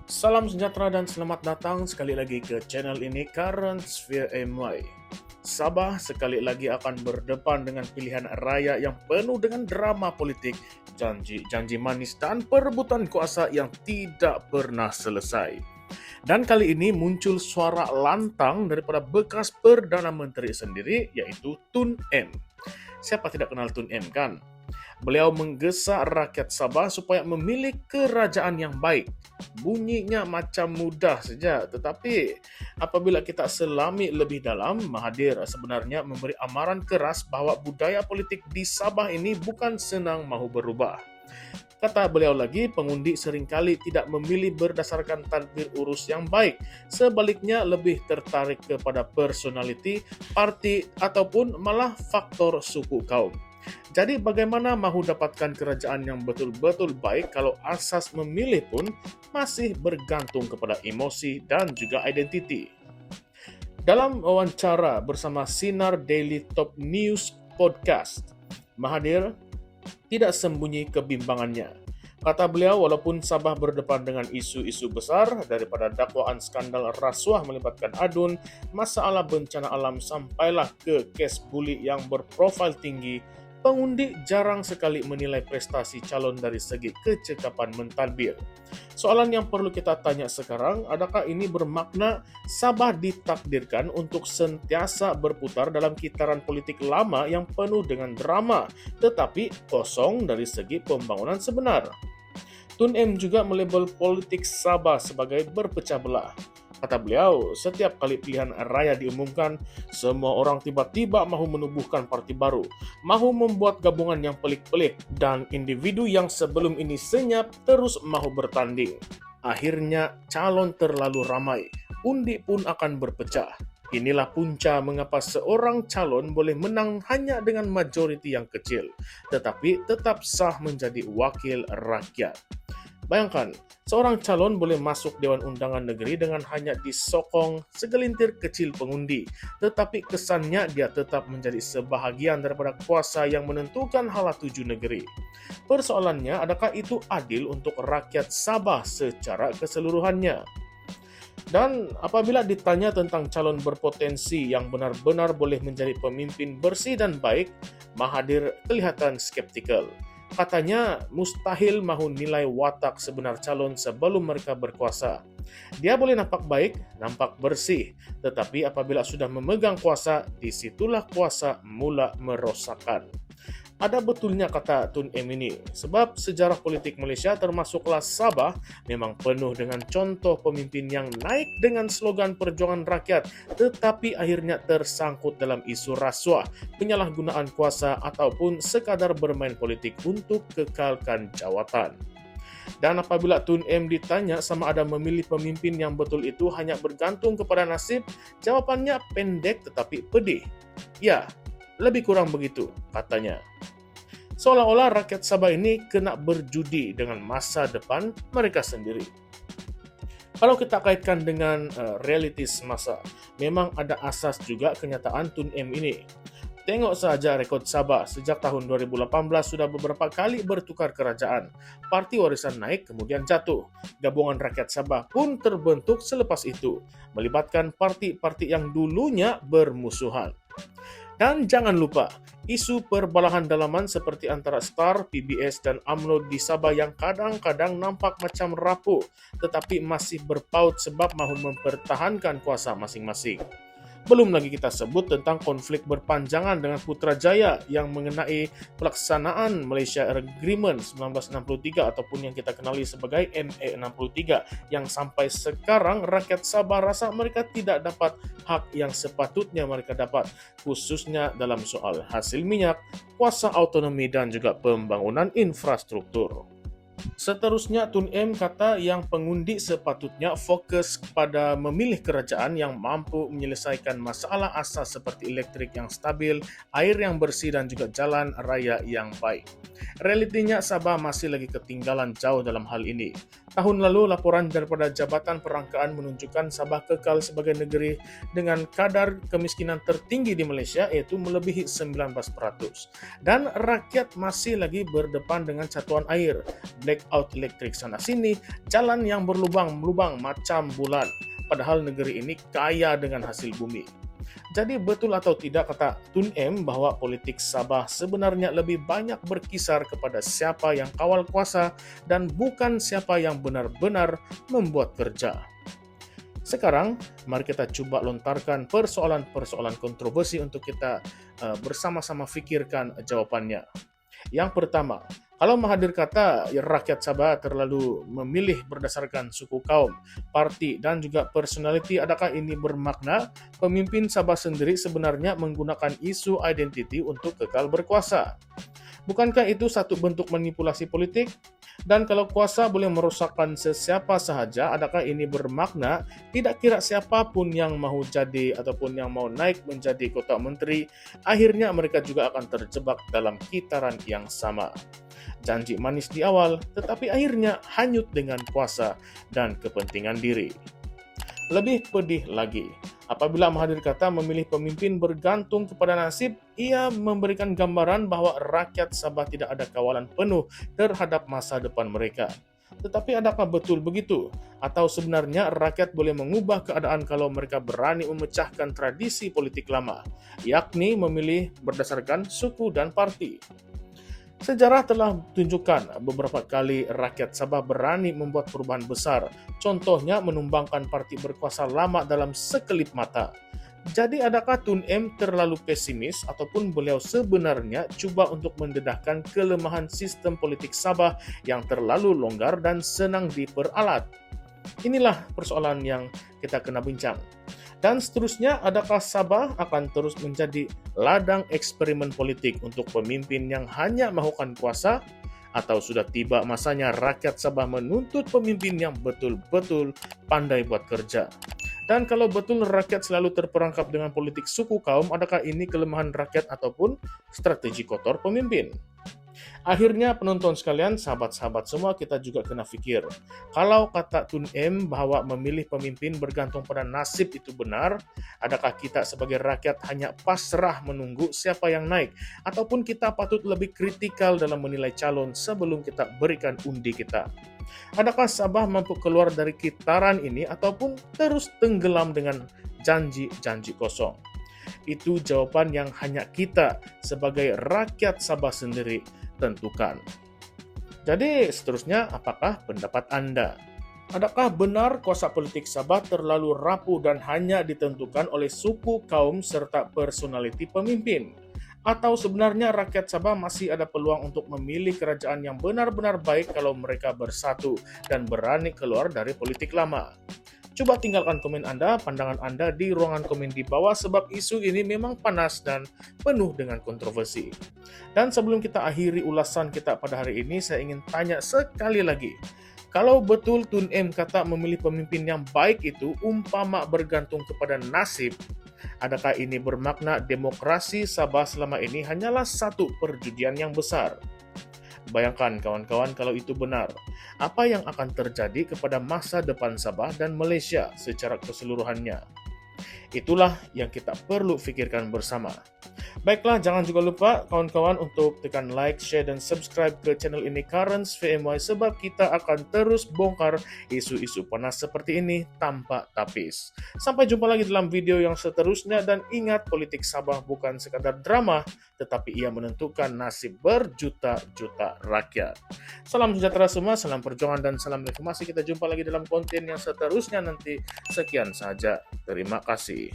Salam sejahtera dan selamat datang sekali lagi ke channel ini Current Sphere MY. Sabah sekali lagi akan berdepan dengan pilihan raya yang penuh dengan drama politik, janji manis dan perebutan kuasa yang tidak pernah selesai. Dan kali ini muncul suara lantang daripada bekas Perdana Menteri sendiri, yaitu Tun M. Siapa tidak kenal Tun M kan? Beliau menggesa rakyat Sabah supaya memilih kerajaan yang baik. Bunyinya macam mudah saja, tetapi apabila kita selami lebih dalam, Mahathir sebenarnya memberi amaran keras bahwa budaya politik di Sabah ini bukan senang mahu berubah. Kata beliau lagi, pengundi seringkali tidak memilih berdasarkan tadbir urus yang baik. Sebaliknya lebih tertarik kepada personality, parti, ataupun malah faktor suku kaum. Jadi bagaimana mahu dapatkan kerajaan yang betul-betul baik kalau asas memilih pun masih bergantung kepada emosi dan juga identiti. Dalam wawancara bersama Sinar Daily Top News Podcast, Mahathir tidak sembunyi kebimbangannya. Kata beliau, walaupun Sabah berdepan dengan isu-isu besar daripada dakwaan skandal rasuah melibatkan adun, masalah bencana alam sampailah ke kes buli yang berprofil tinggi, pengundi jarang sekali menilai prestasi calon dari segi kecekapan mentadbir. Soalan yang perlu kita tanya sekarang, adakah ini bermakna Sabah ditakdirkan untuk sentiasa berputar dalam kitaran politik lama yang penuh dengan drama, tetapi kosong dari segi pembangunan sebenar? Tun M juga melabel politik Sabah sebagai berpecah belah. Kata beliau, setiap kali pilihan raya diumumkan, semua orang tiba-tiba mahu menubuhkan parti baru, mahu membuat gabungan yang pelik-pelik, dan individu yang sebelum ini senyap terus mahu bertanding. Akhirnya calon terlalu ramai, undi pun akan berpecah. Inilah punca mengapa seorang calon boleh menang hanya dengan majoriti yang kecil, tetapi tetap sah menjadi wakil rakyat. Bayangkan, seorang calon boleh masuk Dewan Undangan Negeri dengan hanya disokong segelintir kecil pengundi, tetapi kesannya dia tetap menjadi sebahagian daripada kuasa yang menentukan hala tuju negeri. Persoalannya, adakah itu adil untuk rakyat Sabah secara keseluruhannya? Dan apabila ditanya tentang calon berpotensi yang benar-benar boleh menjadi pemimpin bersih dan baik, Mahathir kelihatan skeptikal. Katanya mustahil mahu nilai watak sebenar calon sebelum mereka berkuasa. Dia boleh nampak baik, nampak bersih, tetapi apabila sudah memegang kuasa, disitulah kuasa mula merosakkan. Ada betulnya kata Tun M ini, sebab sejarah politik Malaysia termasuklah Sabah memang penuh dengan contoh pemimpin yang naik dengan slogan perjuangan rakyat, tetapi akhirnya tersangkut dalam isu rasuah, penyalahgunaan kuasa ataupun sekadar bermain politik untuk kekalkan jawatan. Dan apabila Tun M ditanya sama ada memilih pemimpin yang betul itu hanya bergantung kepada nasib, jawabannya pendek tetapi pedih. Ya, lebih kurang begitu, katanya. Seolah-olah rakyat Sabah ini kena berjudi dengan masa depan mereka sendiri. Kalau kita kaitkan dengan realiti semasa, memang ada asas juga kenyataan Tun M ini. Tengok saja rekod Sabah, sejak tahun 2018 sudah beberapa kali bertukar kerajaan. Parti warisan naik kemudian jatuh. Gabungan Rakyat Sabah pun terbentuk selepas itu, melibatkan parti-parti yang dulunya bermusuhan. Dan jangan lupa, isu perbalahan dalaman seperti antara STAR, PBS dan UMNO di Sabah yang kadang-kadang nampak macam rapuh, tetapi masih berpaut sebab mahu mempertahankan kuasa masing-masing. Belum lagi kita sebut tentang konflik berpanjangan dengan Putrajaya yang mengenai pelaksanaan Malaysia Agreement 1963 ataupun yang kita kenali sebagai MA63 yang sampai sekarang rakyat Sabah rasa mereka tidak dapat hak yang sepatutnya mereka dapat, khususnya dalam soal hasil minyak, kuasa autonomi dan juga pembangunan infrastruktur. Seterusnya, Tun M kata yang pengundi sepatutnya fokus pada memilih kerajaan yang mampu menyelesaikan masalah asas seperti elektrik yang stabil, air yang bersih dan juga jalan raya yang baik. Realitinya Sabah masih lagi ketinggalan jauh dalam hal ini. Tahun lalu, laporan daripada Jabatan Perangkaan menunjukkan Sabah kekal sebagai negeri dengan kadar kemiskinan tertinggi di Malaysia, iaitu melebihi 19%. Dan rakyat masih lagi berdepan dengan catuan air, blackout elektrik sana-sini, jalan yang berlubang-lubang macam bulan. Padahal negeri ini kaya dengan hasil bumi. Jadi betul atau tidak kata Tun M bahwa politik Sabah sebenarnya lebih banyak berkisar kepada siapa yang kawal kuasa dan bukan siapa yang benar-benar membuat kerja. Sekarang, mari kita coba lontarkan persoalan-persoalan kontroversi untuk kita bersama-sama pikirkan jawabannya. Yang pertama, kalau Mahathir kata rakyat Sabah terlalu memilih berdasarkan suku kaum, parti, dan juga personality, adakah ini bermakna pemimpin Sabah sendiri sebenarnya menggunakan isu identiti untuk kekal berkuasa? Bukankah itu satu bentuk manipulasi politik? Dan kalau kuasa boleh merosakkan sesiapa sahaja, adakah ini bermakna tidak kira siapapun yang mau jadi ataupun yang mau naik menjadi kota menteri, akhirnya mereka juga akan terjebak dalam kitaran yang sama. Janji manis di awal, tetapi akhirnya hanyut dengan kuasa dan kepentingan diri. Lebih pedih lagi, apabila Mahathir kata memilih pemimpin bergantung kepada nasib, ia memberikan gambaran bahwa rakyat Sabah tidak ada kawalan penuh terhadap masa depan mereka. Tetapi adakah betul begitu? Atau sebenarnya rakyat boleh mengubah keadaan kalau mereka berani memecahkan tradisi politik lama, yakni memilih berdasarkan suku dan parti? Sejarah telah tunjukkan beberapa kali rakyat Sabah berani membuat perubahan besar, contohnya menumbangkan parti berkuasa lama dalam sekelip mata. Jadi adakah Tun M terlalu pesimis ataupun beliau sebenarnya coba untuk mendedahkan kelemahan sistem politik Sabah yang terlalu longgar dan senang diperalat? Inilah persoalan yang kita kena bincang. Dan seterusnya, adakah Sabah akan terus menjadi ladang eksperimen politik untuk pemimpin yang hanya mahukan kuasa? Atau sudah tiba masanya rakyat Sabah menuntut pemimpin yang betul-betul pandai buat kerja? Dan kalau betul rakyat selalu terperangkap dengan politik suku kaum, adakah ini kelemahan rakyat ataupun strategi kotor pemimpin? Akhirnya penonton sekalian, sahabat-sahabat semua, kita juga kena fikir. Kalau kata Tun M bahwa memilih pemimpin bergantung pada nasib itu benar, adakah kita sebagai rakyat hanya pasrah menunggu siapa yang naik? Ataupun kita patut lebih kritikal dalam menilai calon sebelum kita berikan undi kita? Adakah Sabah mampu keluar dari kitaran ini ataupun terus tenggelam dengan janji-janji kosong? Itu jawaban yang hanya kita sebagai rakyat Sabah sendiri tentukan. Jadi seterusnya, apakah pendapat Anda? Adakah benar kuasa politik Sabah terlalu rapuh dan hanya ditentukan oleh suku, kaum, serta personality pemimpin? Atau sebenarnya rakyat Sabah masih ada peluang untuk memilih kerajaan yang benar-benar baik kalau mereka bersatu dan berani keluar dari politik lama? Coba tinggalkan komen Anda, pandangan Anda di ruangan komen di bawah sebab isu ini memang panas dan penuh dengan kontroversi. Dan sebelum kita akhiri ulasan kita pada hari ini, saya ingin tanya sekali lagi. Kalau betul Tun M kata memilih pemimpin yang baik itu umpama bergantung kepada nasib, adakah ini bermakna demokrasi Sabah selama ini hanyalah satu perjudian yang besar? Bayangkan kawan-kawan kalau itu benar, apa yang akan terjadi kepada masa depan Sabah dan Malaysia secara keseluruhannya? Itulah yang kita perlu pikirkan bersama. Baiklah, jangan juga lupa kawan-kawan untuk tekan like, share, dan subscribe ke channel ini Currents VMY sebab kita akan terus bongkar isu-isu panas seperti ini tanpa tapis. Sampai jumpa lagi dalam video yang seterusnya dan ingat, politik Sabah bukan sekadar drama, tetapi ia menentukan nasib berjuta-juta rakyat. Salam sejahtera semua, salam perjuangan dan salam reformasi. Kita jumpa lagi dalam konten yang seterusnya nanti. Sekian saja. Terima kasih.